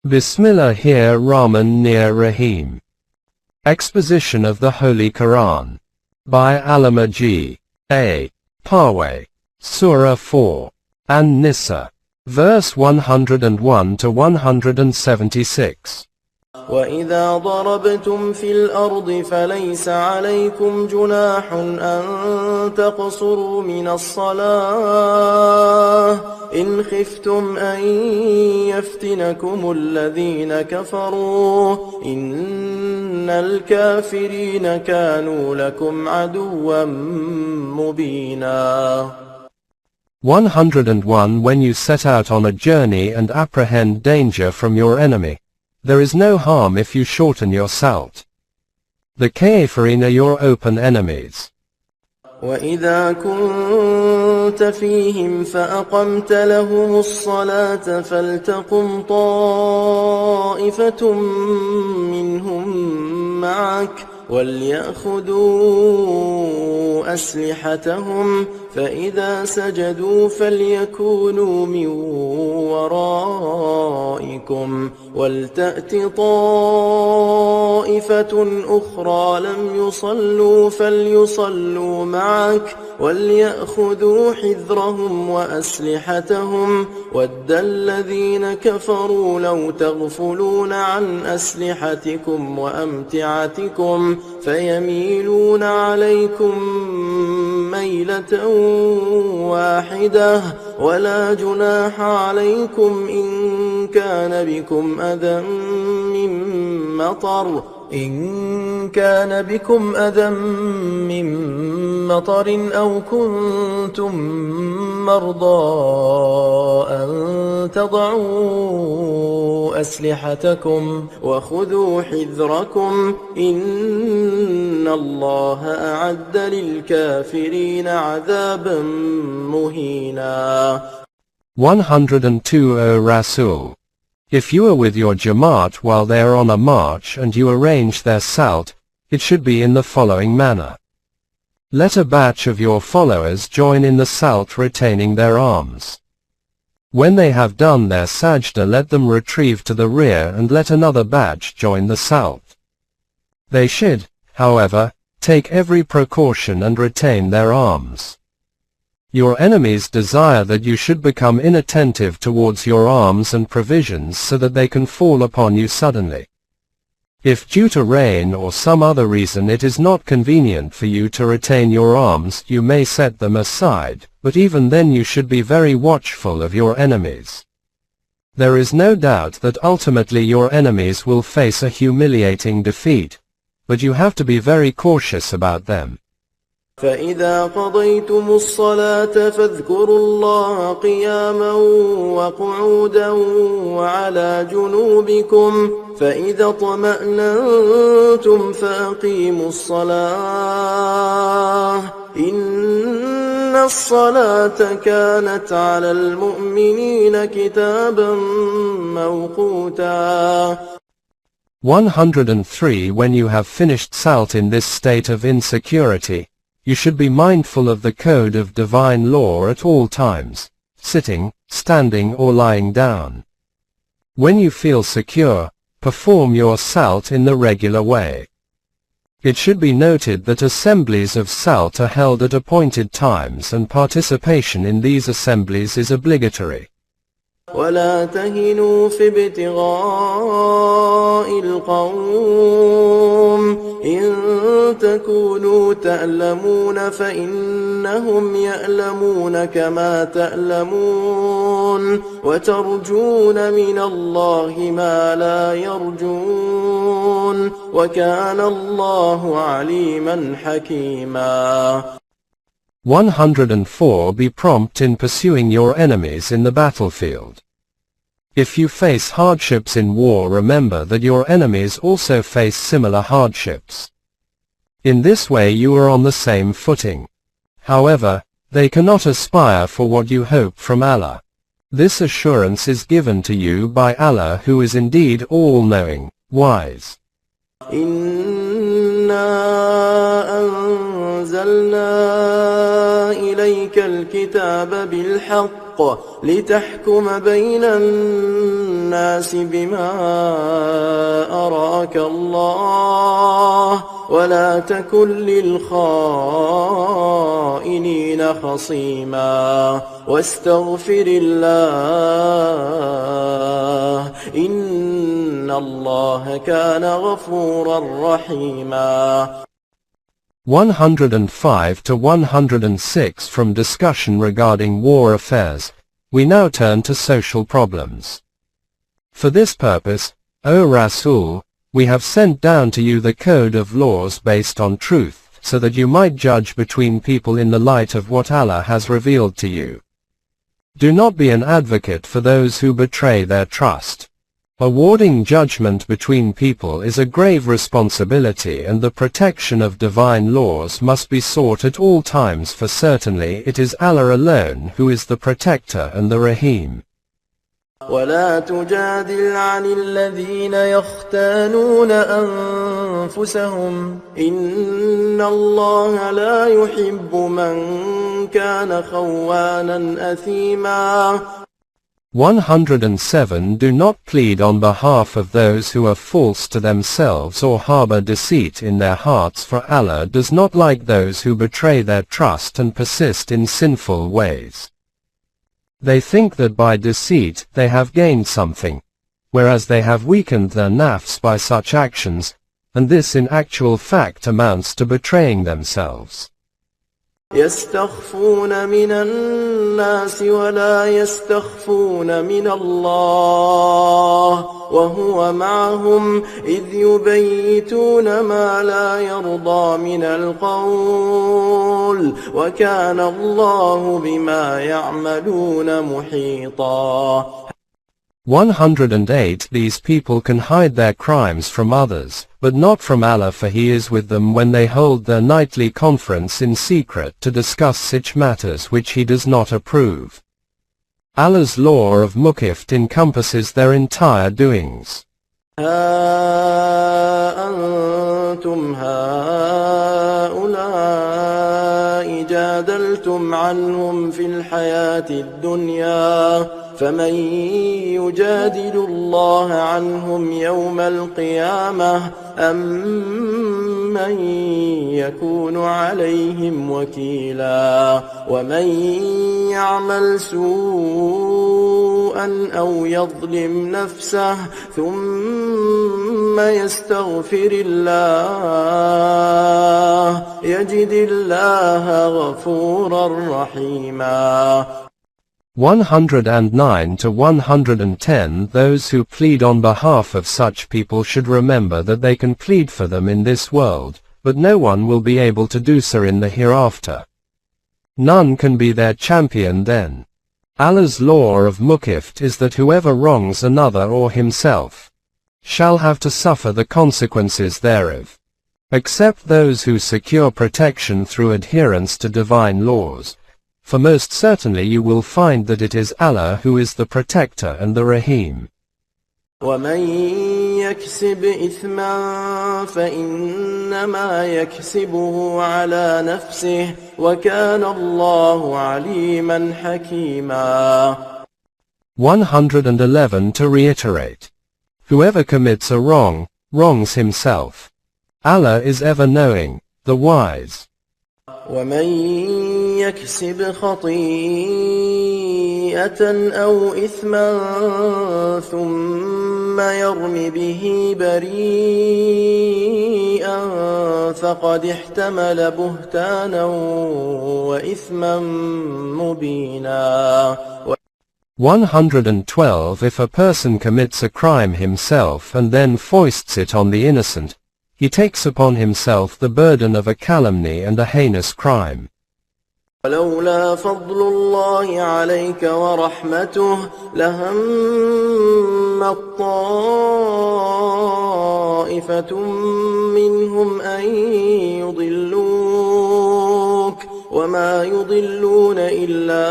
Bismillahir-Rahmanir-Rahim. Exposition of the Holy Quran. By Allama G.A. Parwez. Surah 4. An-Nisa. Verse 101 to 176. وَإِذَا ضَرَبْتُمْ فِي الْأَرْضِ فَلَيْسَ عَلَيْكُمْ جُنَاحٌ أَن تَقْصُرُوا مِنَ الصَّلَاةِ إِنْ خِفْتُمْ أَن يَفْتِنَكُمُ الَّذِينَ كَفَرُوا إِنَّ الْكَافِرِينَ كَانُوا لَكُمْ عَدُوًّا مُبِينًا. 101 When you set out on a journey and apprehend danger from your enemy, there is no harm if you shorten your salt. The Kafirin are your open enemies. وَإِذَا كُنْتَ فِيهِمْ فَأَقَمْتَ لَهُمُ الصَّلَاةَ فَلْتَقُمْ طَائِفَةٌ مِّنْهُمْ مَعَكَ وَلْيَأْخُذُوا أَسْلِحَتَهُمْ فَإِذَا سَجَدُوا فَلْيَكُونُوا مِنْ وَرَائِكُمْ وَلْتَأْتِ طَائِفَةٌ أُخْرَى لَمْ يُصَلُّوا فَلْيُصَلُّوا مَعَكَ وَلْيَأْخُذُوا حِذْرَهُمْ وَأَسْلِحَتَهُمْ وَدَّ الَّذِينَ كَفَرُوا لَوْ تَغْفُلُونَ عَنْ أَسْلِحَتِكُمْ وَأَمْتِعَتِكُمْ فَيَمِيلُونَ عَلَيْكُمْ مَيْلَةً واحدة ولا جناح عليكم إن كان بكم أذى من مطر أو كنتم مرضى أن تضعوا أسلحتكم وخذوا حذركم إن الله أعد للكافرين عذابا مهينا. 102 O Rasul. If you are with your Jamaat while they are on a march and you arrange their salt, it should be in the following manner. Let a batch of your followers join in the salt retaining their arms. When they have done their sajda, let them retrieve to the rear and let another batch join the salt. They should, however, take every precaution and retain their arms. Your enemies desire that you should become inattentive towards your arms and provisions so that they can fall upon you suddenly. If due to rain or some other reason it is not convenient for you to retain your arms, you may set them aside, but even then you should be very watchful of your enemies. There is no doubt that ultimately your enemies will face a humiliating defeat, but you have to be very cautious about them. فَإِذَا قَضَيْتُمُ الصَّلَاةَ فَاذْكُرُوا اللَّهَ قِيَامًا وَقُعُودًا وَعَلَى جُنُوبِكُمْ فَإِذَا اطْمَأْنَنْتُمْ فَأَقِيمُوا الصَّلَاةَ إِنَّ الصَّلَاةَ كَانَتْ عَلَى الْمُؤْمِنِينَ كِتَابًا مَوْقُوتًا. 103 When you have finished salt in this state of insecurity, you should be mindful of the code of divine law at all times, sitting, standing or lying down. When you feel secure, perform your salt in the regular way. It should be noted that assemblies of salt are held at appointed times and participation in these assemblies is obligatory. ولا تهنوا في ابتغاء القوم إن تكونوا تألمون فإنهم يألمون كما تألمون وترجون من الله ما لا يرجون وكان الله عليما حكيما. 104 Be prompt in pursuing your enemies in the battlefield. If you face hardships in war, remember that your enemies also face similar hardships. In this way you are on the same footing. However, they cannot aspire for what you hope from Allah. This assurance is given to you by Allah, who is indeed all-knowing, wise. إِنَّا أَنزَلْنَا إِلَيْكَ عليك الكتاب بالحق لتحكم بين الناس بما أراك الله ولا تكن للخائنين خصيما واستغفر الله إن الله كان غفورا رحيما. 105 to 106 from discussion regarding war affairs, we now turn to social problems. For this purpose, O Rasul, we have sent down to you the code of laws based on truth, so that you might judge between people in the light of what Allah has revealed to you. Do not be an advocate for those who betray their trust. Awarding judgment between people is a grave responsibility, and the protection of divine laws must be sought at all times, for certainly it is Allah alone who is the protector and the Rahim. ولا تجادل عن الذين يختانون أنفسهم إن الله لا يحب من كان خوانا أثيما. 107 Do not plead on behalf of those who are false to themselves or harbor deceit in their hearts, for Allah does not like those who betray their trust and persist in sinful ways. They think that by deceit they have gained something, whereas they have weakened their nafs by such actions, and this in actual fact amounts to betraying themselves. يستخفون من الناس ولا يستخفون من الله وهو معهم إذ يبيتون ما لا يرضى من القول وكان الله بما يعملون محيطا. 108 These people can hide their crimes from others, but not from Allah, for He is with them when they hold their nightly conference in secret to discuss such matters which He does not approve. Allah's law of Mukift encompasses their entire doings. أنتم هؤلاء جادلتم عنهم في الحياة الدنيا فمن يجادل الله عنهم يوم القيامة أم من يكون عليهم وكيلا ومن يعمل سوءا أو يظلم نفسه ثم يستغفر الله يجد الله غفورا رحيما. 109 to 110 Those who plead on behalf of such people should remember that they can plead for them in this world, but no one will be able to do so in the hereafter. None can be their champion then. Allah's law of Mukift is that whoever wrongs another or himself shall have to suffer the consequences thereof, except those who secure protection through adherence to divine laws. For most certainly you will find that it is Allah who is the protector and the Rahim. ومن يكسب إثما فإنما يكسبه على نفسه وكان الله عليما حكيما. 111 To reiterate, whoever commits a wrong, wrongs himself. Allah is ever knowing, the wise. ومن يكسب خطيئة أو إثما ثم يرم به بريئا فقد احتمل بهتانا وإثما مبينا. 112 If a person commits a crime himself and then foists it on the innocent, he takes upon himself the burden of a calumny and a heinous crime. ولولا فضل الله عليك ورحمته لهم طائفة منهم أن يضلوك وما يضلون إلا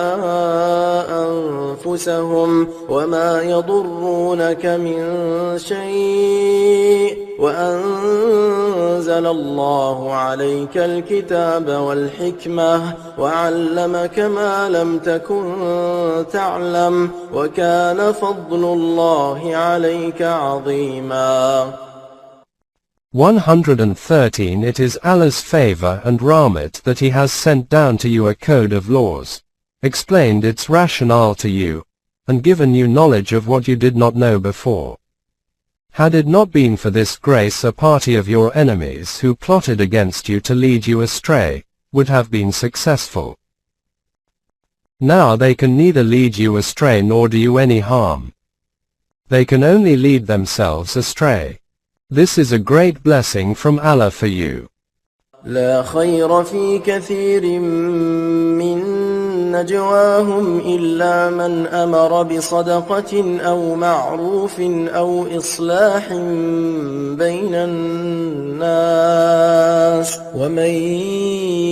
أنفسهم وما يضرونك من شيء وأنزل الله عليك الكتاب والحكمة وعلمك ما لم تكن تعلم وكان فضل الله عليك عظيما. 113 It is Allah's favor and rahmat that He has sent down to you a code of laws, explained its rationale to you, and given you knowledge of what you did not know before. Had it not been for this grace, a party of your enemies who plotted against you to lead you astray, would have been successful. Now they can neither lead you astray nor do you any harm. They can only lead themselves astray. This is a great blessing from Allah for you. لا خير في كثير من نجواهم إلا من أمر بصدقة أو معروف أو إصلاح بين الناس ومن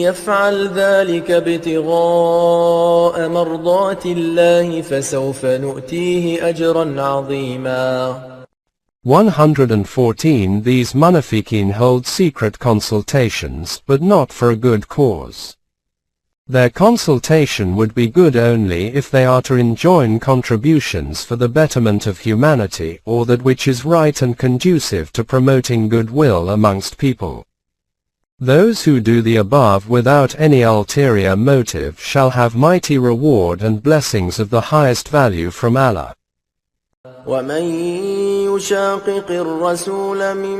يفعل ذلك ابتغاء مرضات الله فسوف نؤتيه أجرا عظيما. 114 These munafiqeen hold secret consultations, but not for a good cause. Their consultation would be good only if they are to enjoin contributions for the betterment of humanity or that which is right and conducive to promoting goodwill amongst people. Those who do the above without any ulterior motive shall have mighty reward and blessings of the highest value from Allah. ومن يشاقق الرسول من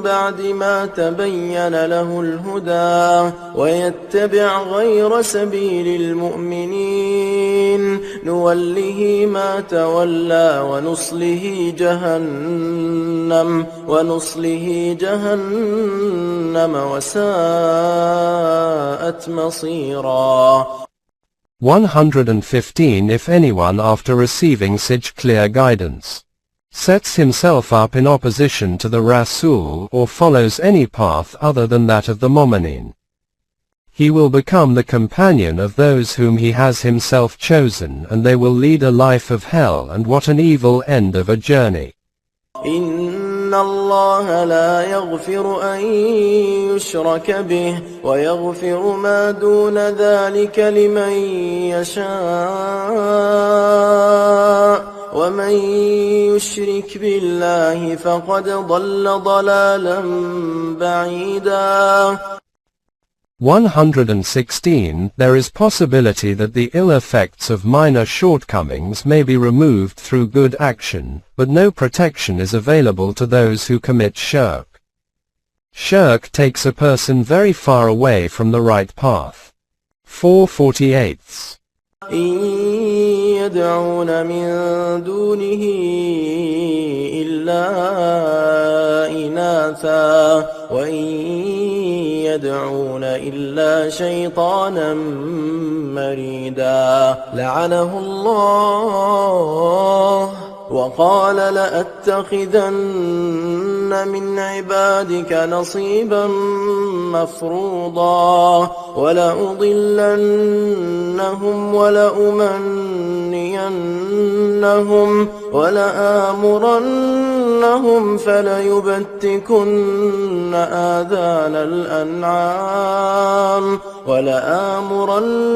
بعد ما تبين له الهدى ويتبع غير سبيل المؤمنين نوله ما تولى ونصله جهنم وساءت مصيرا. 115 If anyone after receiving such clear guidance sets himself up in opposition to the Rasul or follows any path other than that of the Mu'minin, he will become the companion of those whom he has himself chosen, and they will lead a life of hell, and what an evil end of a journey. إن الله لا يغفر أن يشرك به ويغفر ما دون ذلك لمن يشاء ومن يشرك بالله فقد ضل ضلالا بعيدا. 116 There is possibility that the ill effects of minor shortcomings may be removed through good action, but no protection is available to those who commit shirk. Shirk takes a person very far away from the right path. 448 إن يدعون من دونه إلا إناثا وإن يدعون إلا شيطانا مريدا لعنه الله وقال لأتخذن من عبادك نصيبا مفروضا ولأضلنهم ولأمنينهم ولآمرنهم فليبتكن آذان الأنعام ولآمرنهم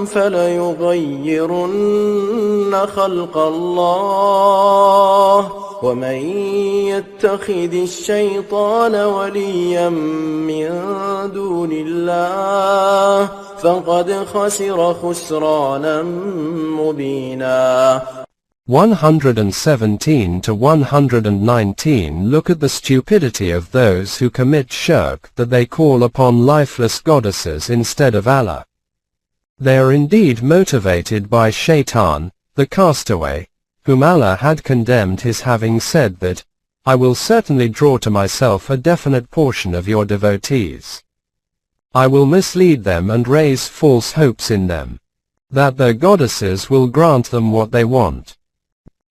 فليغيرن خلق الله ومن يتخذ الشيطان وليا من دون الله فقد خسر خسرانا مبينا. 117 to 119 Look at the stupidity of those who commit shirk, that they call upon lifeless goddesses instead of Allah. They are indeed motivated by Shaitan, the castaway, whom Allah had condemned his having said that, I will certainly draw to myself a definite portion of your devotees. I will mislead them and raise false hopes in them, that their goddesses will grant them what they want.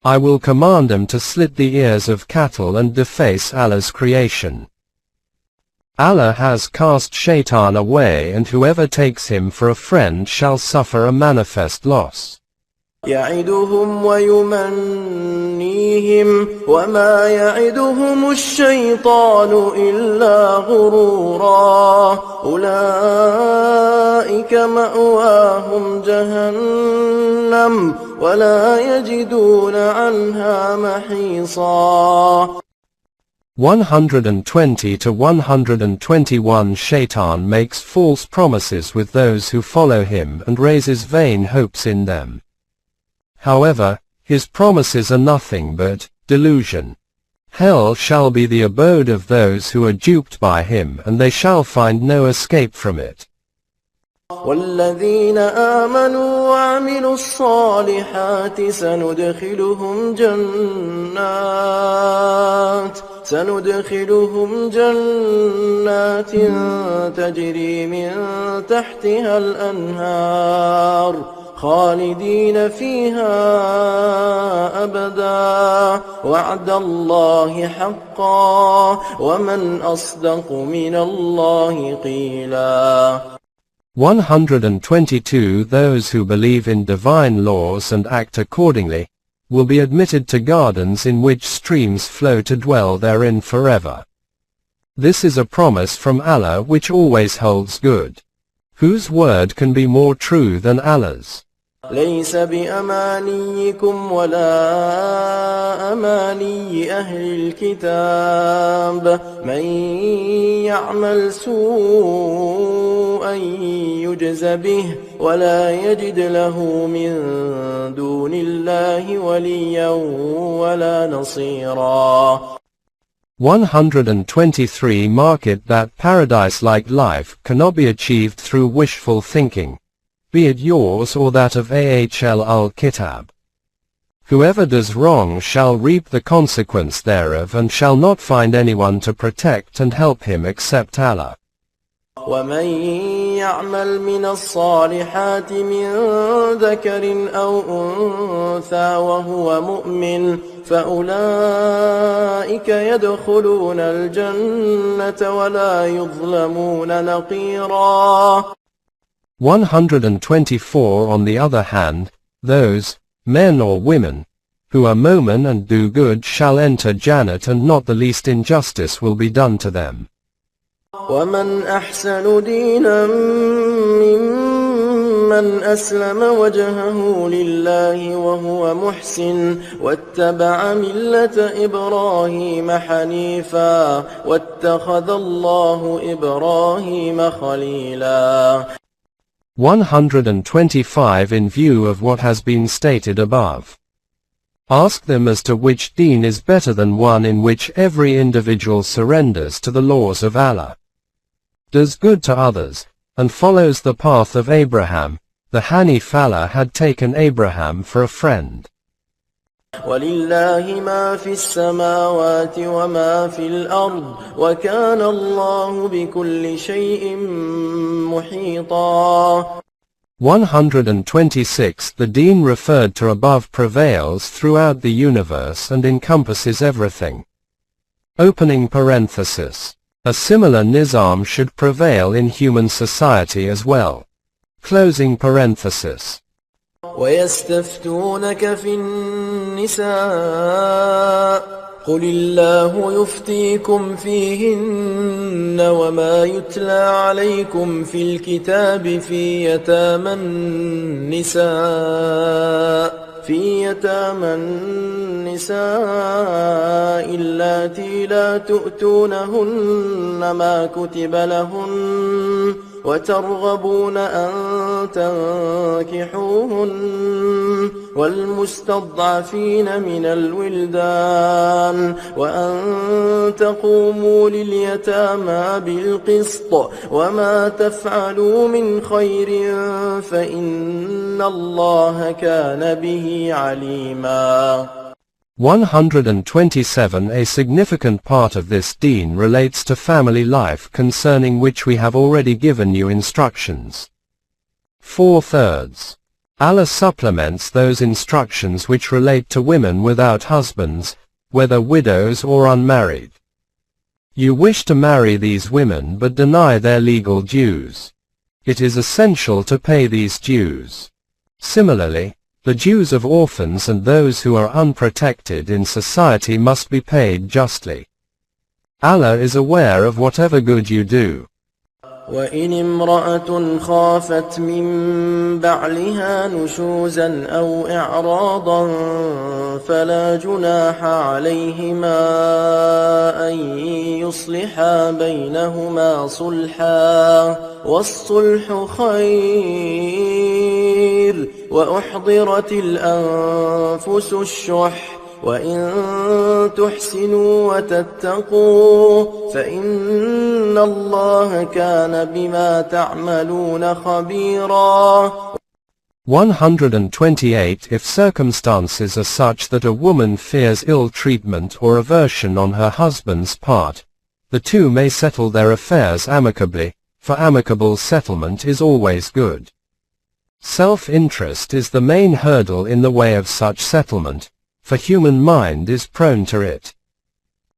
I will command them to slit the ears of cattle and deface Allah's creation. Allah has cast Shaitan away, and whoever takes him for a friend shall suffer a manifest loss. يعدهم ويمنيهم وما يعدهم الشيطان إلا غرورا أولئك مأواهم جهنم ولا يجدون عنها محيصا. 120 to 121 Shaitan makes false promises with those who follow him and raises vain hopes in them. However, his promises are nothing but delusion. Hell shall be the abode of those who are duped by him, and they shall find no escape from it. والذين آمنوا وعملوا الصالحات سندخلهم جنات تجري من تحتها الأنهار خالدين فيها أبدا وعد الله حقا ومن أصدق من الله قيلا. 122 Those who believe in divine laws and act accordingly will be admitted to gardens in which streams flow to dwell therein forever. This is a promise from Allah which always holds good. Whose word can be more true than Allah's? ليس بأمانيكم ولا أماني أهل الكتاب من يعمل سوءا يجز به ولا يجد له من دون الله وليا ولا نصيرا. 123 Mark it that paradise-like life cannot be achieved through wishful thinking, be it yours or that of Ahl al-Kitab. Whoever does wrong shall reap the consequence thereof and shall not find anyone to protect and help him except Allah. ومن يعمل من الصالحات من ذكر أو أنثى وهو مؤمن فأولئك يدخلون الجنة ولا يظلمون نقيرا. 124 On the other hand, those, men or women, who are mu'min and do good shall enter Jannat, and not the least injustice will be done to them. ومن أحسن دينا ممن أسلم وجهه لله وهو محسن واتبع ملة إبراهيم حنيفا واتخذ الله إبراهيم خليلا. 125 In view of what has been stated above, ask them as to which deen is better than one in which every individual surrenders to the laws of Allah, does good to others, and follows the path of Abraham. The Hanif. Allah had taken Abraham for a friend. ولله ما في السماوات وما في الأرض وكان الله بكل شيء محيطا. 126 The deen referred to above prevails throughout the universe and encompasses everything. Opening parenthesis. A similar nizam should prevail in human society as well. Closing parenthesis. ويستفتونك في النساء قل الله يفتيكم فيهن وما يتلى عليكم في الكتاب في يتامى النساء اللاتي لا تؤتونهن ما كتب لهن وترغبون أن تنكحوهن والمستضعفين من الولدان وأن تقوموا لليتامى بالقسط وما تفعلوا من خير فإن الله كان به عليما. 127 A significant part of this deen relates to family life, concerning which we have already given you instructions. 4/3. Allah supplements those instructions which relate to women without husbands, whether widows or unmarried. You wish to marry these women but deny their legal dues. It is essential to pay these dues. Similarly, The dues of orphans and those who are unprotected in society must be paid justly. Allah is aware of whatever good you do. وإن امرأة خافت من بعلها نشوزا أو إعراضا فلا جناح عليهما أن يصلحا بينهما صلحا والصلح خير وأحضرت الأنفس الشح وإن تحسنوا وتتقوا فإن الله كان بما تعملون خبيرا. 128 If circumstances are such that a woman fears ill treatment or aversion on her husband's part, the two may settle their affairs amicably, for amicable settlement is always good. Self-interest is the main hurdle in the way of such settlement, for human mind is prone to it.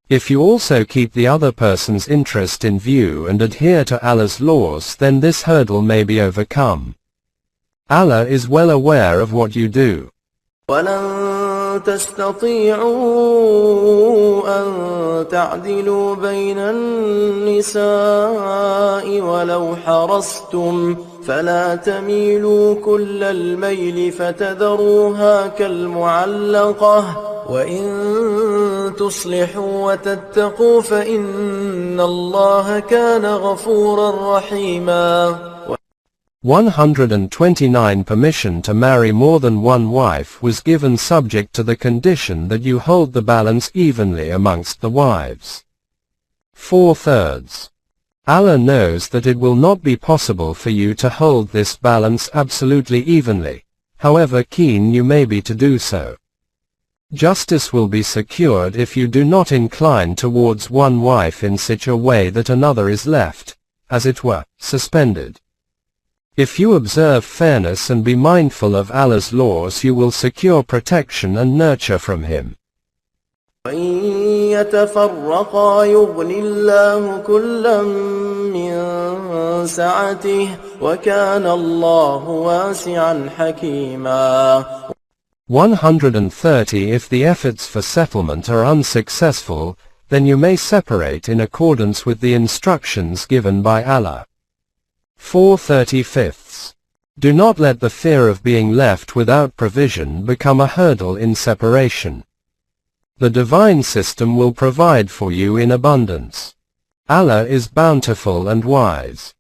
If you also keep the other person's interest in view and adhere to Allah's laws, then this hurdle may be overcome. Allah is well aware of what you do. وَلَن تَسْتَطِيعُوا أَن تَعْدِلُوا بَيْنَ النِّسَاءِ وَلَوْ حَرَصْتُمْ فَلَا تَمِيلُوا كُلَّ الْمَيْلِ فَتَذَرُوهَا كَالْمُعَلَّقَةِ وَإِن تُصْلِحُوا وَتَتَّقُوا فَإِنَّ اللَّهَ كَانَ غَفُورًا رَحِيمًا. 129 Permission to marry more than one wife was given subject to the condition that you hold the balance evenly amongst the wives. 4/3. Allah knows that it will not be possible for you to hold this balance absolutely evenly, however keen you may be to do so. Justice will be secured if you do not incline towards one wife in such a way that another is left, as it were, suspended. If you observe fairness and be mindful of Allah's laws, you will secure protection and nurture from Him. وَإِن يَتَفَرَّقَا يُغْنِ اللَّهُ كُلًّا مِّن سَعَتِهِ وَكَانَ اللَّهُ وَاسِعًا حَكِيمًا. 130 If the efforts for settlement are unsuccessful, then you may separate in accordance with the instructions given by Allah. 4/35. Do not let the fear of being left without provision become a hurdle in separation. The divine system will provide for you in abundance. Allah is bountiful and wise.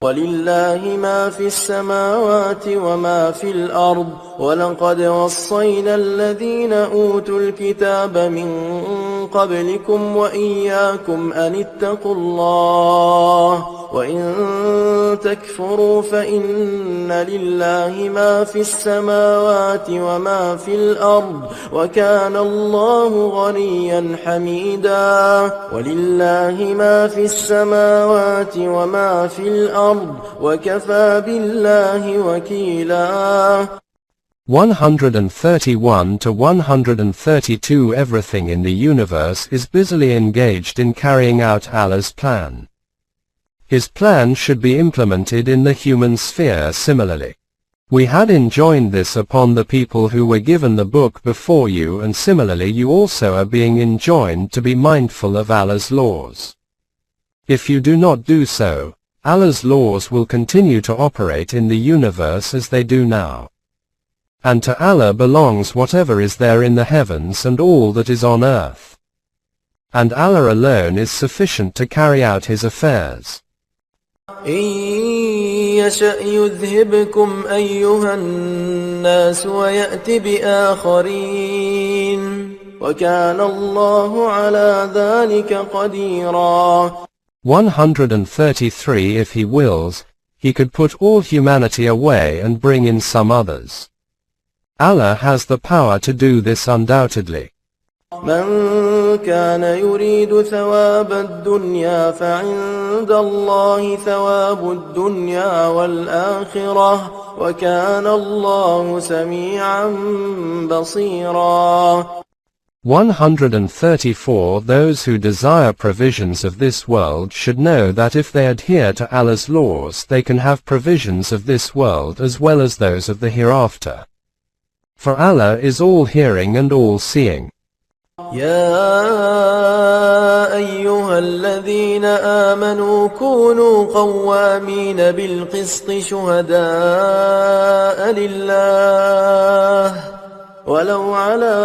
وَلِلَّهِ مَا فِي السَّمَاوَاتِ وَمَا فِي الْأَرْضِ وَلَقَدْ وَصَّيْنَا الَّذِينَ أُوتُوا الْكِتَابَ مِنْ قَبْلِكُمْ وَإِيَّاكُمْ أَنِ اتَّقُوا اللَّهَ وَإِن تَكْفُرُوا فَإِنَّ لِلَّهِ مَا فِي السَّمَاوَاتِ وَمَا فِي الْأَرْضِ وَكَانَ اللَّهُ غَنِيًّا حَمِيدًا. وَلِلَّهِ مَا فِي السَّمَاوَاتِ وَمَا فِي الْأَرْضِ وَكَفَى بِاللَّهِ وَكِيلًا. 131 to 132 Everything in the universe is busily engaged in carrying out Allah's plan. His plan should be implemented in the human sphere similarly. We had enjoined this upon the people who were given the book before you, and similarly you also are being enjoined to be mindful of Allah's laws. If you do not do so, Allah's laws will continue to operate in the universe as they do now. And to Allah belongs whatever is there in the heavens and all that is on earth. And Allah alone is sufficient to carry out His affairs. إِن يَشَأْ يُذْهِبْكُمْ أَيُّهَا النَّاسُ وَيَأْتِ بِآخَرِينَ وَكَانَ اللَّهُ عَلَى ذَلِكَ قَدِيرًا. 133 If He wills, He could put all humanity away and bring in some others. Allah has the power to do this undoubtedly. من كان يريد ثواب الدنيا فعند الله ثواب الدنيا والآخرة وكان الله سميعا بصيرا. 134 Those who desire provisions of this world should know that if they adhere to Allah's laws, they can have provisions of this world as well as those of the hereafter. For Allah is all hearing and all seeing. يا أيها الذين آمنوا كونوا قوامين بالقسط شهداء لله ولو على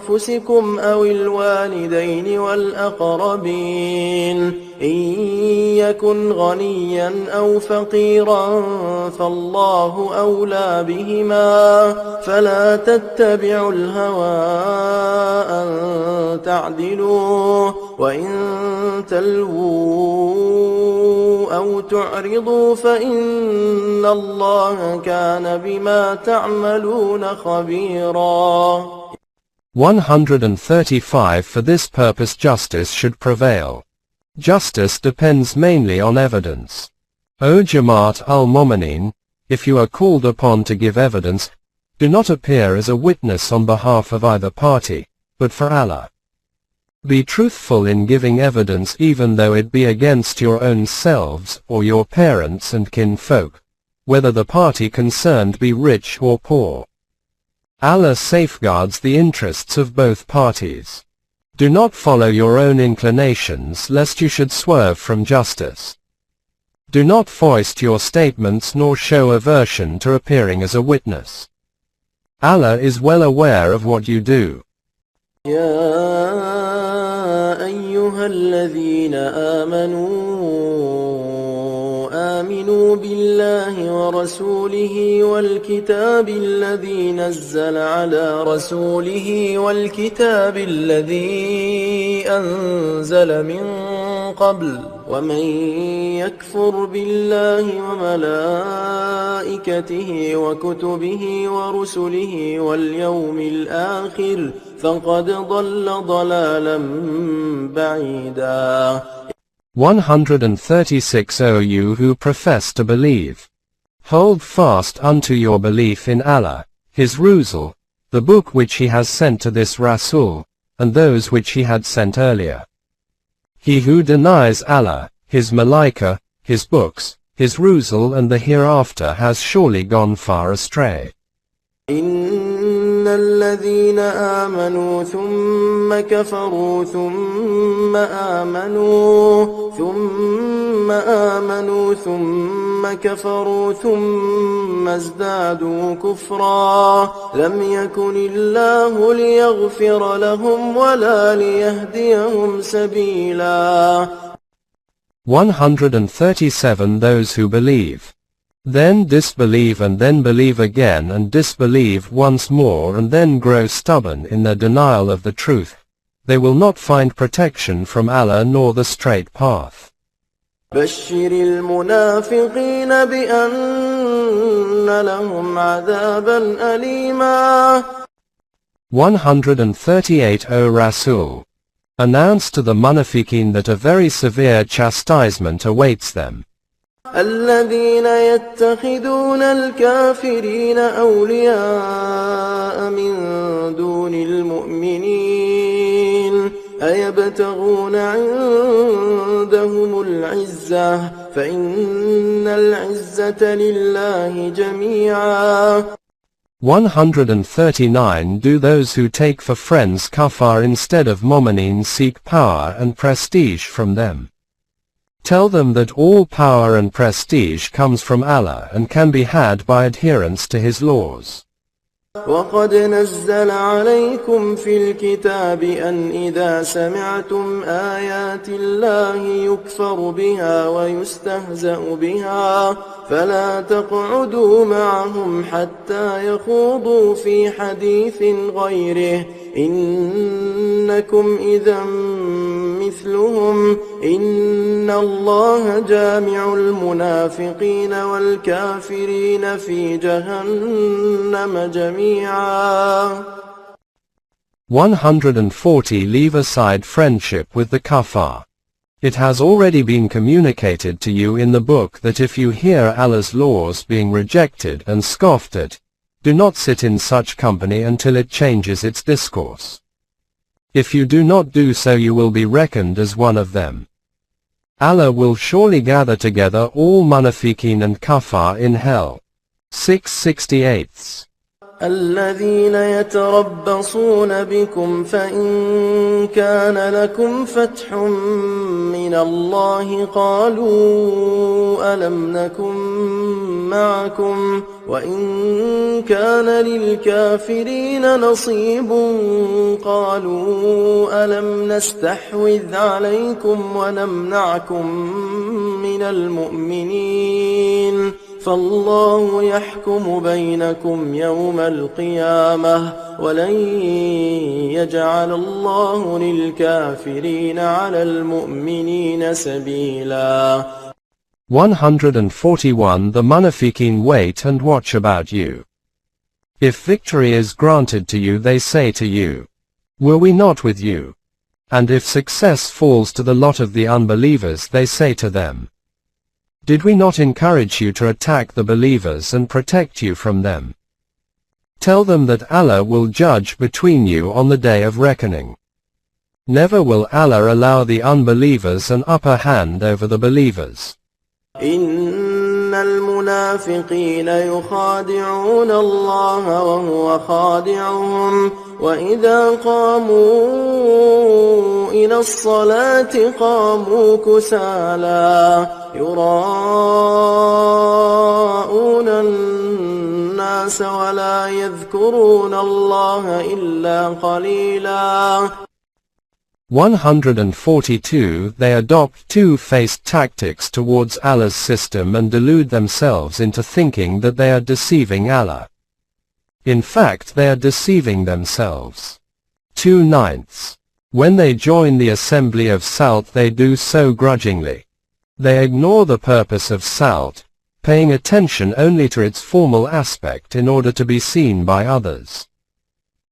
أنفسكم أو الوالدين والأقربين إن يكن غنيا أو فقيرا فالله أولى بهما فلا تتبعوا الهوى أن تعدلوا وإن تلووا أو تعرضوا فإن الله كان بما تعملون خبيرا. 135 For this purpose justice should prevail. Justice depends mainly on evidence. O Jamaat al-Mu'minin, if you are called upon to give evidence, do not appear as a witness on behalf of either party, but for Allah. Be truthful in giving evidence even though it be against your own selves or your parents and kinfolk, whether the party concerned be rich or poor. Allah safeguards the interests of both parties. Do not follow your own inclinations lest you should swerve from justice. Do not foist your statements nor show aversion to appearing as a witness. Allah is well aware of what you do. يا أيها الذين آمنوا بالله ورسوله والكتاب الذي نزل على رسوله والكتاب الذي أنزل من قبل ومن يكفر بالله وملائكته وكتبه ورسله واليوم الآخر فقد ضل ضلالا بعيدا. 136 O you who profess to believe. Hold fast unto your belief in Allah, His Rusul, the book which He has sent to this Rasul, and those which He had sent earlier. He who denies Allah, His Malaika, His books, His Rusul and the hereafter has surely gone far astray. إن الذين آمنوا ثم كفروا ثم آمنوا ثم كفروا ثم ازدادوا كفرا لم يكن الله ليغفر لهم ولا ليهديهم سبيلا. 137 Those who believe. Then disbelieve and then believe again and disbelieve once more and then grow stubborn in their denial of the truth. They will not find protection from Allah nor the straight path. بشر المنافقين بأن لهم عذابا أليما. 138 O Rasul. Announce to the munafiqeen that a very severe chastisement awaits them. الذين يتخذون الكافرين أولياء من دون المؤمنين أيبتغون عندهم العزة فإن العزة لله جميعا. 139 Do those who take for friends kuffar instead of mu'minin seek power and prestige from them. Tell them that all power and prestige comes from Allah and can be had by adherence to His laws. وقد نزل عليكم في الكتاب أن إذا سمعتم آيات الله يكفر بها ويستهزأ بها فلا تقعدوا معهم حتى يخوضوا في حديث غيره إنكم إذا مثلهم إن الله جامع المنافقين والكافرين في جهنم جميعا. 140 Leave aside friendship with the kuffar. It has already been communicated to you in the book that if you hear Allah's laws being rejected and scoffed at, do not sit in such company until it changes its discourse. If you do not do so you will be reckoned as one of them. Allah will surely gather together all munafiqeen and kuffar in hell. 668 الذين يتربصون بكم فإن كان لكم فتح من الله قالوا ألم نكن معكم وإن كان للكافرين نصيب قالوا ألم نستحوذ عليكم ونمنعكم من المؤمنين فالله يحكم بينكم يوم القيامة ولن يجعل الله للكافرين على المؤمنين سبيلا. 141 The Munafiqeen wait and watch about you. If victory is granted to you, they say to you, were we not with you? And if success falls to the lot of the unbelievers, they say to them, did we not encourage you to attack the believers and protect you from them? Tell them that Allah will judge between you on the day of reckoning. Never will Allah allow the unbelievers an upper hand over the believers. إن المنافقين يخادعون الله وهو خادعهم وإذا قاموا إلى الصلاة قاموا كسالى يراءون الناس ولا يذكرون الله إلا قليلا. 142 They adopt two-faced tactics towards Allah's system and delude themselves into thinking that they are deceiving Allah. In fact, they are deceiving themselves. 2/9 When they join the assembly of Salt, they do so grudgingly. They ignore the purpose of Salt, paying attention only to its formal aspect in order to be seen by others.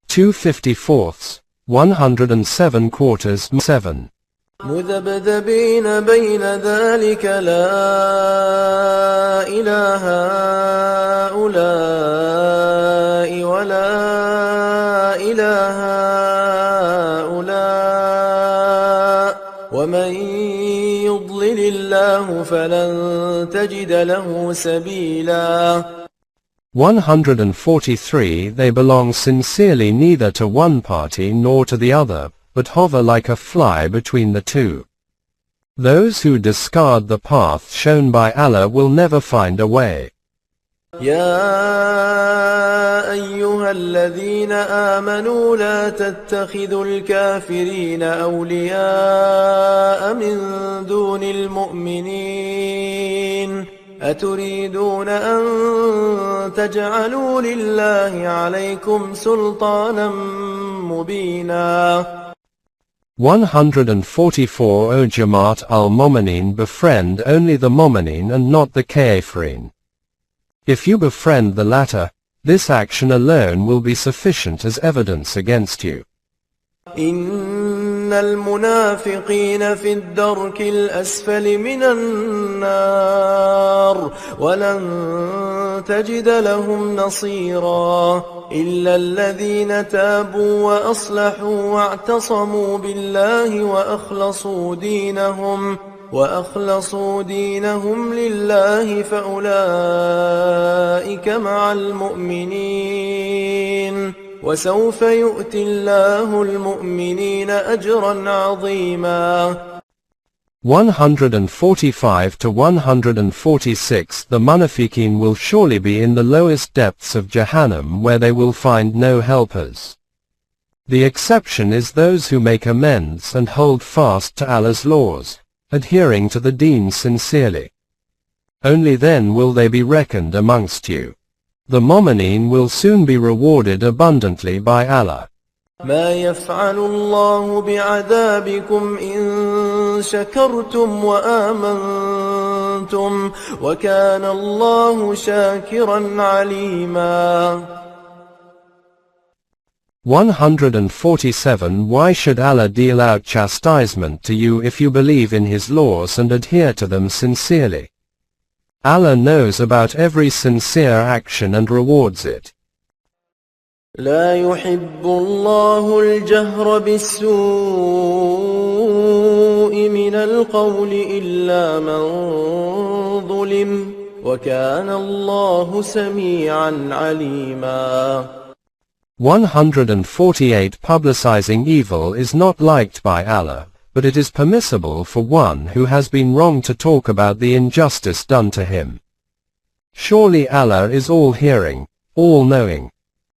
254 107 مذبذبين بين ذلك لا إله هؤلاء ولا إله هؤلاء ومن يضلل الله فلن تجد له سبيلا. 143 They belong sincerely neither to one party nor to the other, but hover like a fly between the two. Those who discard the path shown by Allah will never find a way. يا أيها الذين آمنوا لا تتخذوا الكافرين أولياء من دون المؤمنين أتريدون أن تجعلوا لله عليكم سلطانا مبينا. 144 O Jamaat al-Mu'mineen, befriend only the Mu'mineen and not the Kafirin. If you befriend the latter, this action alone will be sufficient as evidence against you. إن المنافقين في الدرك الأسفل من النار ولن تجد لهم نصيرا إلا الذين تابوا وأصلحوا واعتصموا بالله وأخلصوا دينهم لله فأولئك مع المؤمنين وسوف يؤتي الله المؤمنين أجرا عظيما. 145 to 146 The Munafiqeen will surely be in the lowest depths of Jahannam, where they will find no helpers. The exception is those who make amends and hold fast to Allah's laws, adhering to the deen sincerely. Only then will they be reckoned amongst you. The Mu'mineen will soon be rewarded abundantly by Allah. ما يفعل الله بعذابكم إن شكرتم وآمنتم وكان الله شاكرا عليما. 147 Why should Allah deal out chastisement to you if you believe in His laws and adhere to them sincerely? Allah knows about every sincere action and rewards it. لا يحب الله الجهر بالسوء من القول إلا من ظلم وكان الله سميعا عليما. 148 Publicizing evil is not liked by Allah, but it is permissible for one who has been wronged to talk about the injustice done to him. Surely Allah is all-hearing, all-knowing.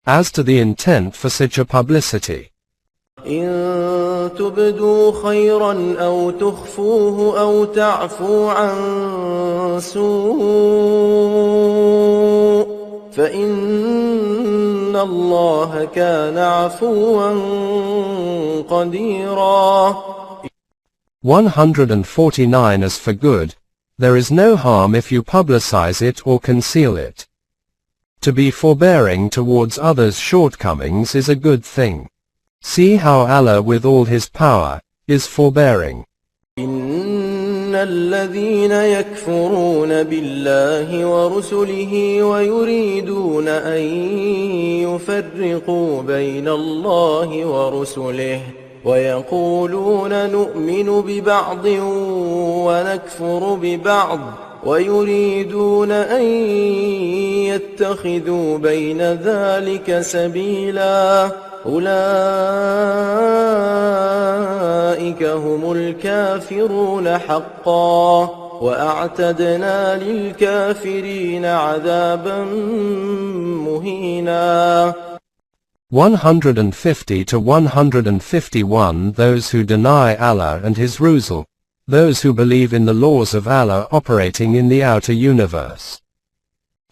As to the intent for such a publicity, إن تبدوا خيرا أو تخفوه أو تعفو عن سوء فإن الله كان عفوا قديرا. 149 As for good, there is no harm if you publicize it or conceal it. To be forbearing towards others' shortcomings is a good thing. See how Allah with all His power, is forbearing. إن الذين يكفرون بالله ورسله ويريدون أن يفرقوا بين الله ورسله ويقولون نؤمن ببعض ونكفر ببعض ويريدون أن يتخذوا بين ذلك سبيلا أولئك هم الكافرون حقا وأعتدنا للكافرين عذابا مهينا. 150 to 151 Those who deny Allah and His Rusul, those who believe in the laws of Allah operating in the outer universe,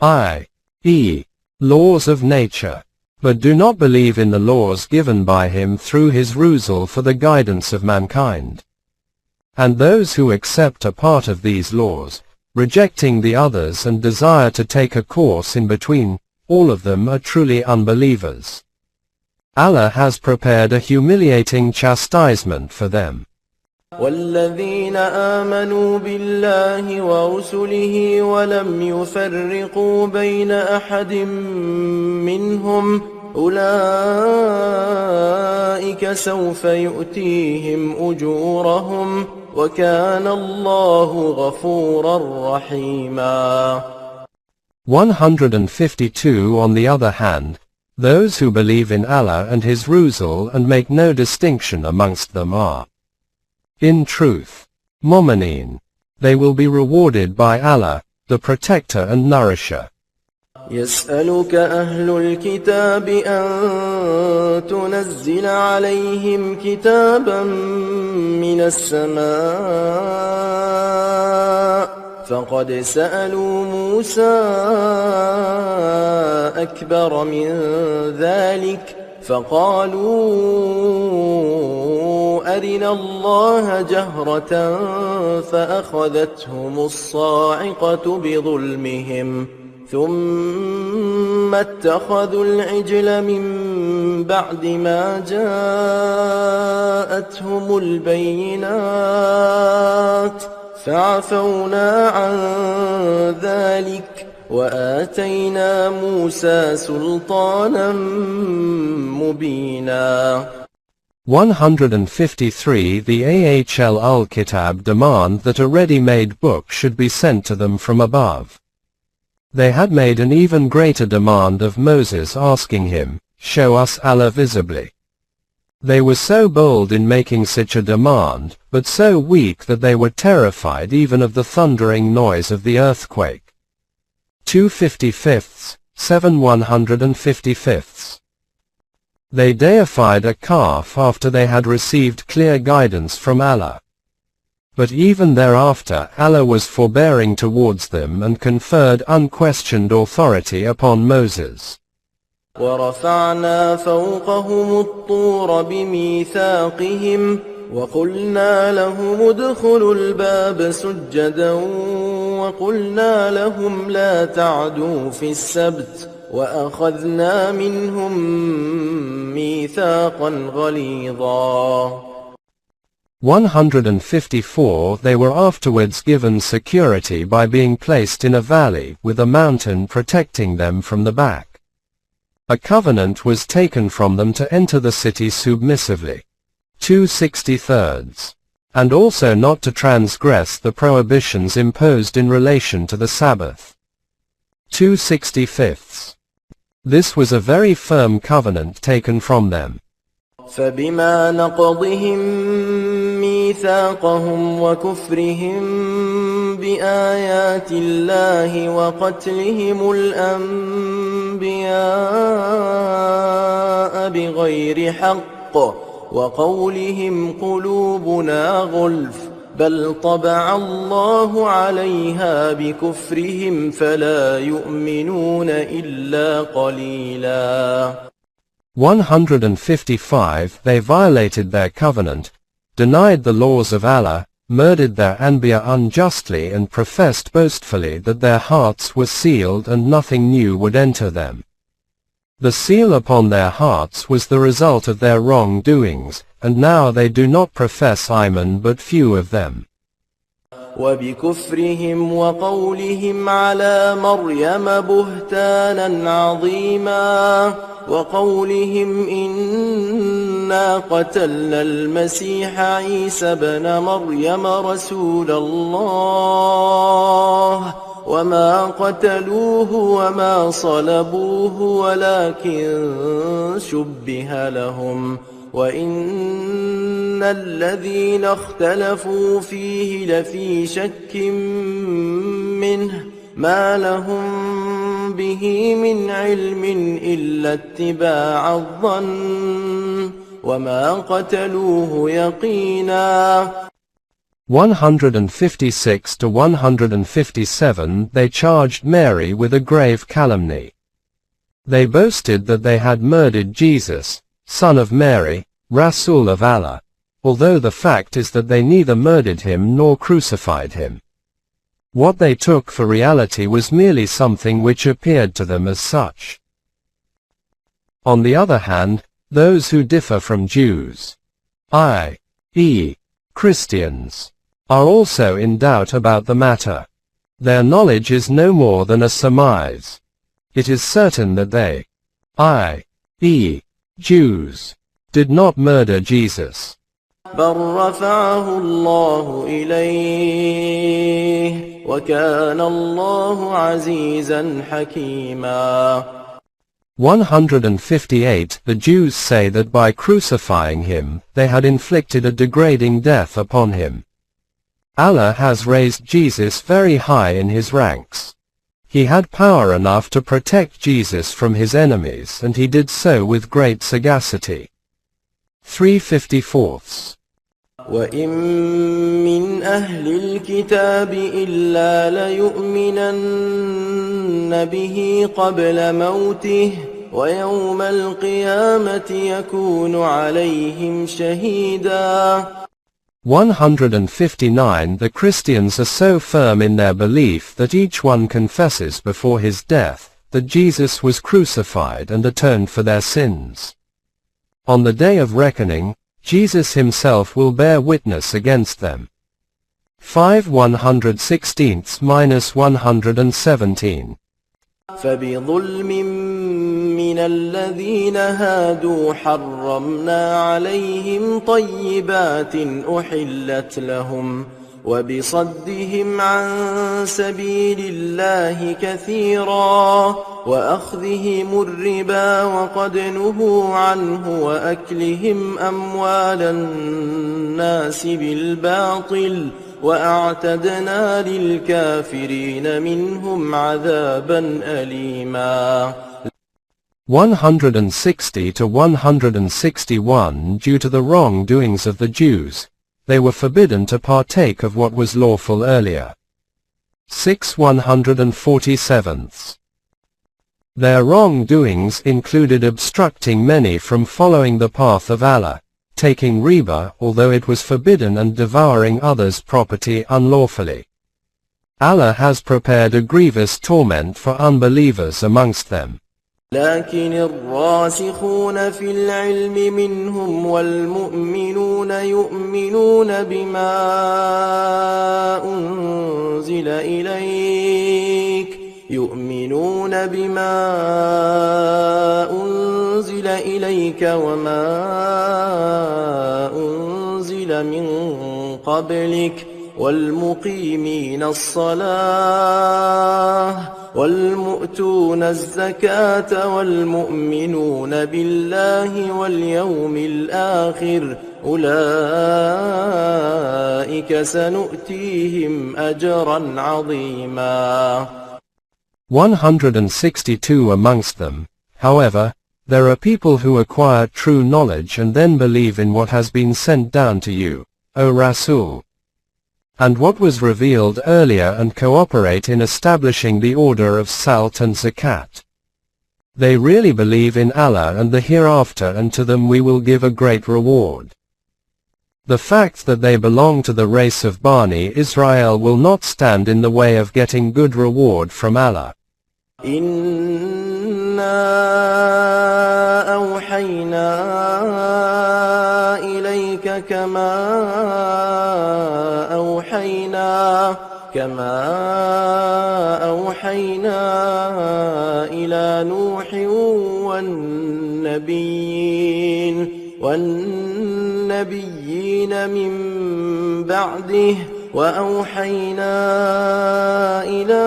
i.e., laws of nature, but do not believe in the laws given by Him through His Rusul for the guidance of mankind. And those who accept a part of these laws, rejecting the others and desire to take a course in between, all of them are truly unbelievers. Allah has prepared a humiliating chastisement for them. والذين آمنوا بالله ورسله ولم يفرقوا بين أحد منهم أولئك سوف يؤتيهم أجورهم وكان الله غفورا رحيما. 152 On the other hand, those who believe in Allah and His Rusul and make no distinction amongst them are, in truth, mu'mineen. They will be rewarded by Allah, the Protector and Nourisher. يسألك أهل الكتاب أن تنزل عليهم كتابا من السماء فقد سألوا موسى أكبر من ذلك فقالوا أرنا الله جهرة فأخذتهم الصاعقة بظلمهم ثم اتخذوا العجل من بعد ما جاءتهم البينات فعفونا عن ذلك وآتينا موسى سلطانا مبينا. 153 The Ahl al-Kitab demand that a ready-made book should be sent to them from above. They had made an even greater demand of Moses, asking him, "Show us Allah visibly." They were so bold in making such a demand, but so weak that they were terrified even of the thundering noise of the earthquake. 255, 155. They deified a calf after they had received clear guidance from Allah. But even thereafter Allah was forbearing towards them and conferred unquestioned authority upon Moses. ورفعنا فوقهم الطور بميثاقهم وقلنا لهم ادخلوا الباب سجدا وقلنا لهم لا تعدوا في السبت وأخذنا منهم ميثاقا غليظا. 154 They were afterwards given security by being placed in a valley with a mountain protecting them from the back. A covenant was taken from them to enter the city submissively. 263. And also not to transgress the prohibitions imposed in relation to the Sabbath. 265. This was a very firm covenant taken from them. فبما نقضهم ميثاقهم وكفرهم بآيات الله وقتلهم الأنبياء بغير حق وقولهم قلوبنا غلف بل طبع الله عليها بكفرهم فلا يؤمنون إلا قليلا. 155 They violated their covenant, denied the laws of Allah, murdered their Anbiya unjustly and professed boastfully that their hearts were sealed and nothing new would enter them. The seal upon their hearts was the result of their wrongdoings, and now they do not profess Iman but few of them. وبكفرهم وقولهم على مريم بهتانا عظيما وقولهم إنا قتلنا المسيح عيسى بن مريم رسول الله وما قتلوه وما صلبوه ولكن شبه لهم وإن الذين اختلفوا فيه لفي شك منه ما لهم به من علم إلا اتباع الظن وما قتلوه يقينا. 156 to 157 They charged Mary with a grave calumny. They boasted that they had murdered Jesus, son of Mary, Rasul of Allah, although the fact is that they neither murdered him nor crucified him. What they took for reality was merely something which appeared to them as such. On the other hand, those who differ from Jews, i.e., Christians, are also in doubt about the matter. Their knowledge is no more than a surmise. It is certain that they, i.e., Jews, did not murder Jesus. بل رفعه الله إليه وكان الله عزيزا حكيما. 158 The Jews say that by crucifying him, they had inflicted a degrading death upon him. Allah has raised Jesus very high in his ranks. He had power enough to protect Jesus from his enemies, and he did so with great sagacity. 354 وإن من أهل الكتاب إلا ليؤمنن به قبل موته ويوم القيامة يكون عليهم شهيدا. 159 The Christians are so firm in their belief that each one confesses before his death that Jesus was crucified and atoned for their sins. On the day of reckoning, Jesus himself will bear witness against them. 5/116-117 فبظلم من الذين هادوا حرمنا عليهم طيبات أحلت لهم وبصدهم عن سبيل الله كثيرا وأخذهم الربا وقد نهوا عنه وأكلهم أموال الناس بالباطل وأعتدنا للكافرين منهم عذابا أليما. 160 to 161 Due to the wrongdoings of the Jews, they were forbidden to partake of what was lawful earlier. 6/147 Their wrongdoings included obstructing many from following the path of Allah, taking riba although it was forbidden, and devouring others' property unlawfully. Allah has prepared a grievous torment for unbelievers amongst them. لكن الراسخون في العلم منهم والمؤمنون يؤمنون بما أنزل إليك وما أنزل من قبلك والمقيمين الصلاة والمؤتون الزكاة والمؤمنون بالله واليوم الآخر أولئك سنؤتيهم أجرا عظيما. 162 Amongst them, however, there are people who acquire true knowledge and then believe in what has been sent down to you, O Rasul, and what was revealed earlier, and cooperate in establishing the order of Salt and Zakat. They really believe in Allah and the hereafter, and to them we will give a great reward. The fact that they belong to the race of Bani Israel will not stand in the way of getting good reward from Allah. إِنَّا أَوْحَيْنَا إِلَيْكَ كَمَا أَوْحَيْنَا إِلَى نُوحٍ والنبيين من بعده وأوحينا إلى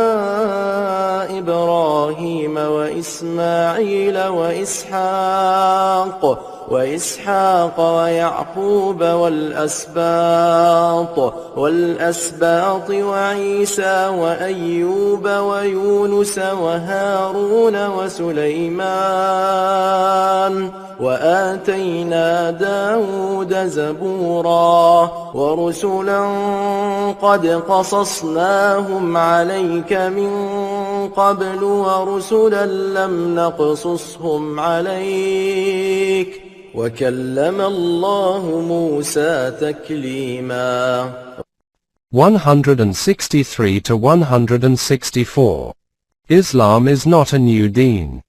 إبراهيم وإسماعيل وإسحاق ويعقوب والأسباط وعيسى وأيوب ويونس وهارون وسليمان وآتينا داود زبورا ورسلا قد قصصناهم عليك من قبل ورسلا لم نقصصهم عليك وكلم الله موسى تكليما. 163 to 164. Islam is not a new deen.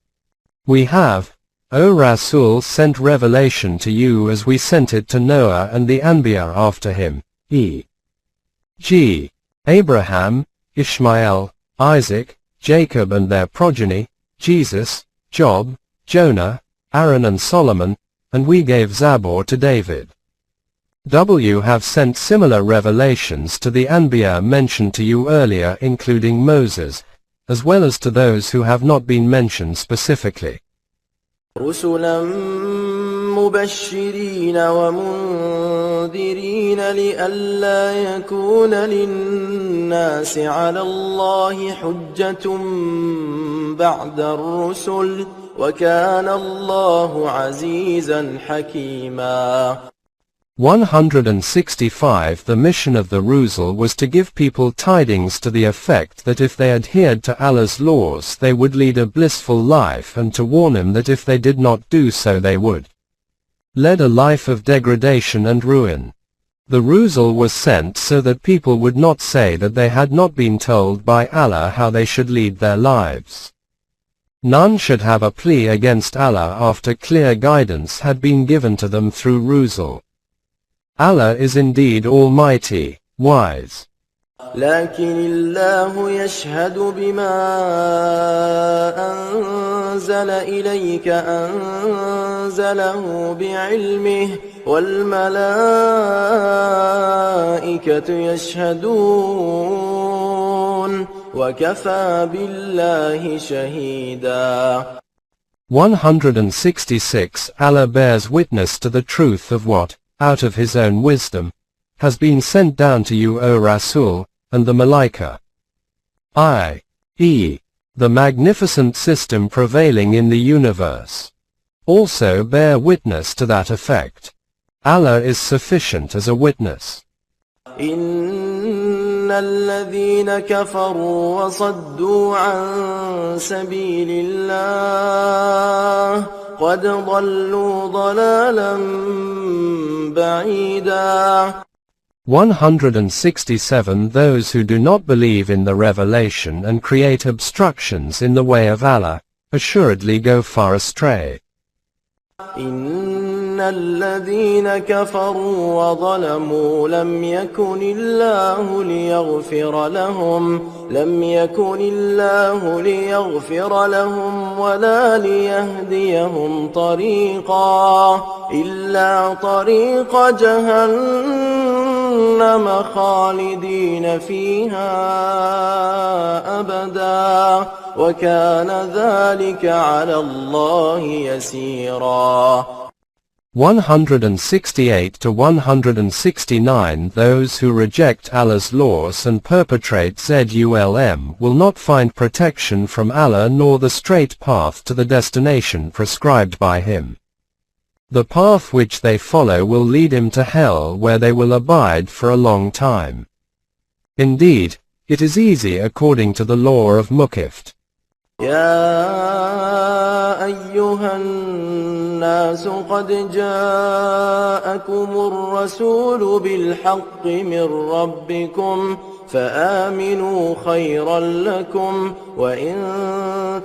We have, O Rasul, sent revelation to you as we sent it to Noah and the Anbiya after him, e.g. Abraham, Ishmael, Isaac, Jacob and their progeny, Jesus, Job, Jonah, Aaron and Solomon, and we gave Zabur to David. We have sent similar revelations to the Anbiya mentioned to you earlier, including Moses, as well as to those who have not been mentioned specifically. رسلا مبشرين ومنذرين لئلا يكون للناس على الله حجة بعد الرسل وكان الله عزيزا حكيما. 165 The mission of the Rusul was to give people tidings to the effect that if they adhered to Allah's laws they would lead a blissful life, and to warn them that if they did not do so they would lead a life of degradation and ruin. The Rusul was sent so that people would not say that they had not been told by Allah how they should lead their lives. None should have a plea against Allah after clear guidance had been given to them through Rusul. Allah is indeed almighty, wise. لكن الله يشهد بما أنزل إليك أنزله بعلمه والملائكة يشهدون وكفى بالله شهيدا. 166 Allah bears witness to the truth of what, out of his own wisdom, has been sent down to you, O Rasul, and the Malaika, i.e., the magnificent system prevailing in the universe, also bear witness to that effect. Allah is sufficient as a witness. إن الذين كفروا وصدوا عن سبيل الله قد ضلوا ضلالا بعيدا. 167 Those who do not believe in the revelation and create obstructions in the way of Allah, assuredly go far astray. إن الذين كفروا وظلموا لم يكن الله ليغفر لهم ولا ليهديهم طريقا إلا طريق جهنم جهنم خالدين فيها أبدا وكان ذلك على الله يسيرا. 168 to 169 Those who reject Allah's laws and perpetrate zulm will not find protection from Allah nor the straight path to the destination prescribed by Him. The path which they follow will lead him to hell where they will abide for a long time. Indeed, it is easy according to the law of Mukift. يا أيها الناس قد جاءكم الرسول بالحق من ربكم فآمنوا خيرا لكم وإن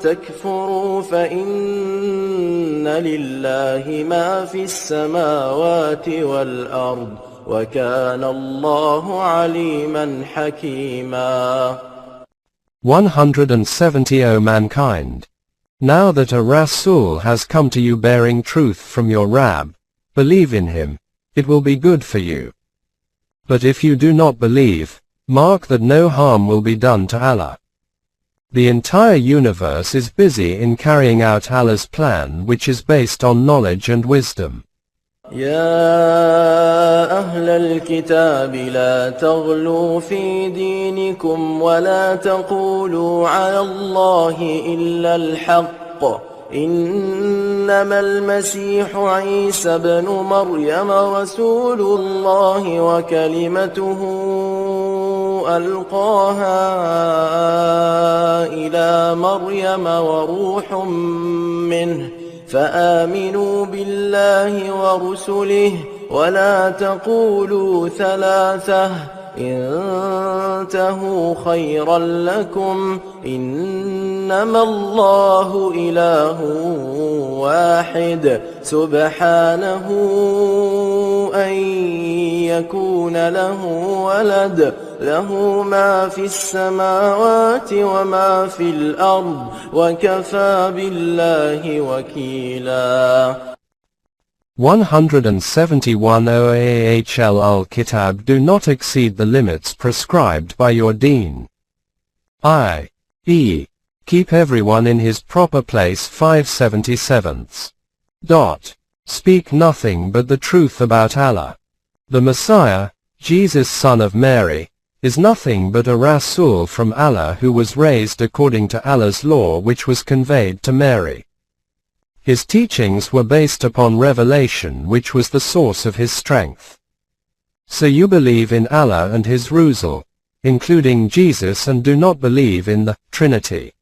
تكفروا فإن لله ما في السماوات والأرض وكان الله عليما حكيما. 170 O mankind! Now that a Rasul has come to you bearing truth from your Rabb, believe in him, it will be good for you. But if you do not believe, mark that no harm will be done to Allah. The entire universe is busy in carrying out Allah's plan, which is based on knowledge and wisdom. يا أهل الكتاب لا تغلوا في دينكم ولا تقولوا على الله إلا الحق إنما المسيح عيسى بن مريم رسول الله وكلمته ألقاها إلى مريم وروح منه فآمنوا بالله ورسله ولا تقولوا ثلاثة انتهوا خيرا لكم إنما الله إله واحد سبحانه أن يكون له ولد له ما في السماوات وما في الأرض وكفى بالله وكيلا. 171 OAHL Al-Kitab Do not exceed the limits prescribed by your deen. i.e. keep everyone in his proper place. 577. Speak nothing but the truth about Allah. The Messiah, Jesus son of Mary, is nothing but a Rasul from Allah who was raised according to Allah's law which was conveyed to Mary. His teachings were based upon revelation which was the source of his strength. So you believe in Allah and his Rasul, including Jesus, and do not believe in the Trinity.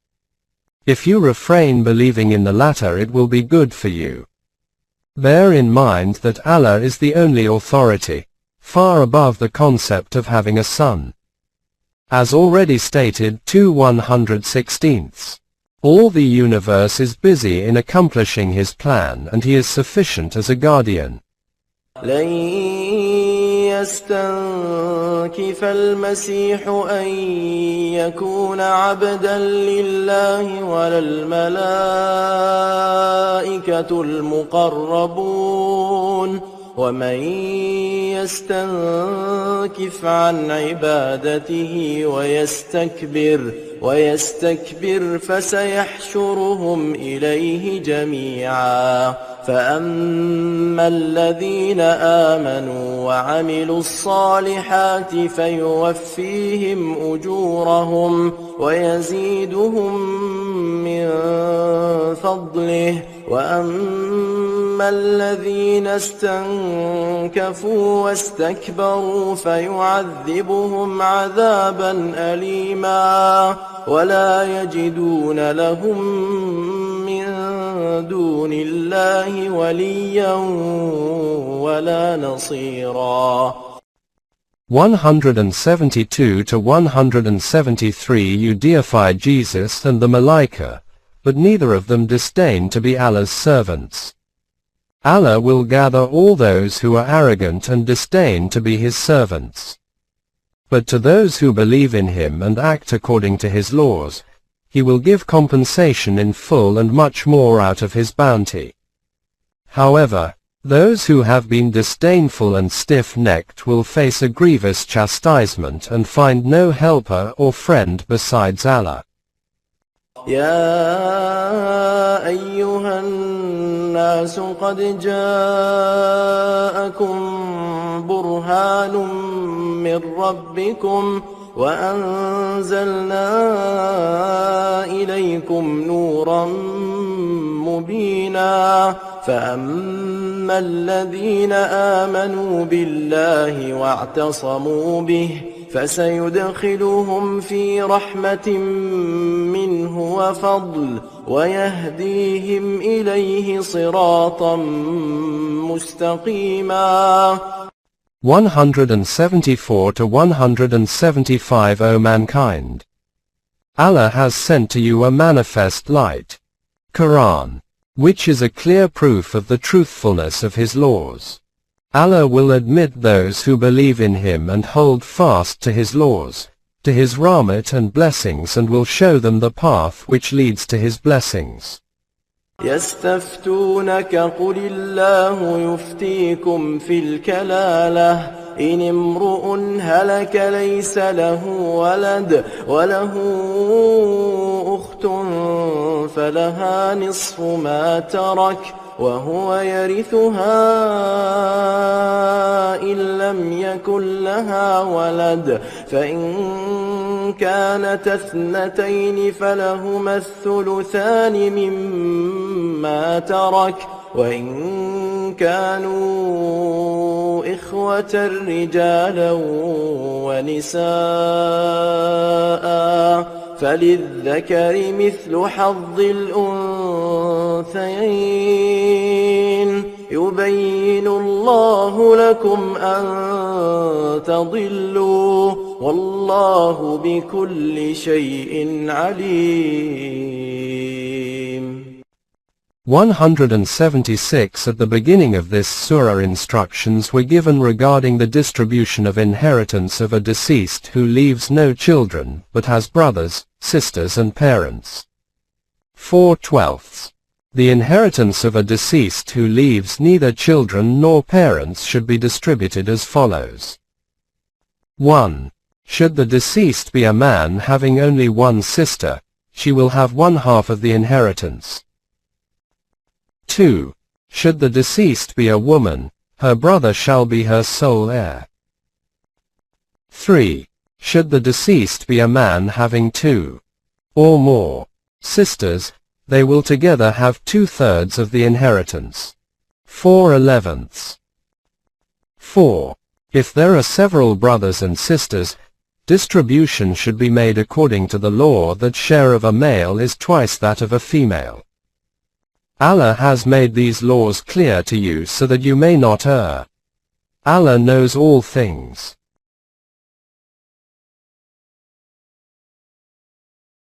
If you refrain believing in the latter, it will be good for you. Bear in mind that Allah is the only authority, far above the concept of having a son. As already stated 2:116. All the universe is busy in accomplishing his plan and he is sufficient as a guardian. لن يستنكف المسيح أن يكون عبدا لله ولا الملائكة المقربون ومن يستنكف عن عبادته ويستكبر فسيحشرهم إليه جميعا. فأما الذين آمنوا وعملوا الصالحات فيوفيهم أجورهم ويزيدهم من فضله وأما الذين استنكفوا واستكبروا فيعذبهم عذابا أليما ولا يجدون لهم من دون الله وليا ولا نصيرا. 172 to 173 You deified Jesus and the Malaika, but neither of them disdain to be Allah's servants. Allah will gather all those who are arrogant and disdain to be his servants. But to those who believe in him and act according to his laws, he will give compensation in full and much more out of his bounty. However, Those who have been disdainful and stiff-necked will face a grievous chastisement and find no helper or friend besides Allah. يا أيها الناس قد جاءكم برهان من ربكم وأنزلنا إليكم نورا مبينا فأما الذين آمنوا بالله واعتصموا به فسيدخلهم في رحمة منه وفضل ويهديهم إليه صراطا مستقيما. 174 to 175 O mankind! Allah has sent to you a manifest light, Quran, which is a clear proof of the truthfulness of His laws. Allah will admit those who believe in Him and hold fast to His laws, to His rahmat and blessings, and will show them the path which leads to His blessings. يستفتونك قل الله يفتيكم في الكلالة إن امرؤ هلك ليس له ولد وله أخت فلها نصف ما ترك وهو يرثها إن لم يكن لها ولد فإن كانت اثنتين فلهما الثلثان مما ترك وإن كانوا إخوة رجالا ونساء فللذكر مثل حظ الأنثيين يبين الله لكم أن تضلوا والله بكل شيء عليم. 176 At the beginning of this surah, instructions were given regarding the distribution of inheritance of a deceased who leaves no children, but has brothers, sisters and parents. 4/12 The inheritance of a deceased who leaves neither children nor parents should be distributed as follows. 1. Should the deceased be a man having only one sister, she will have 1/2 of the inheritance. 2. Should the deceased be a woman, her brother shall be her sole heir. 3. Should the deceased be a man having 2 or more sisters, they will together have 2/3 of the inheritance. 4/11. 4. If there are several brothers and sisters, distribution should be made according to the law that share of a male is twice that of a female. Allah has made these laws clear to you so that you may not err. Allah knows all things.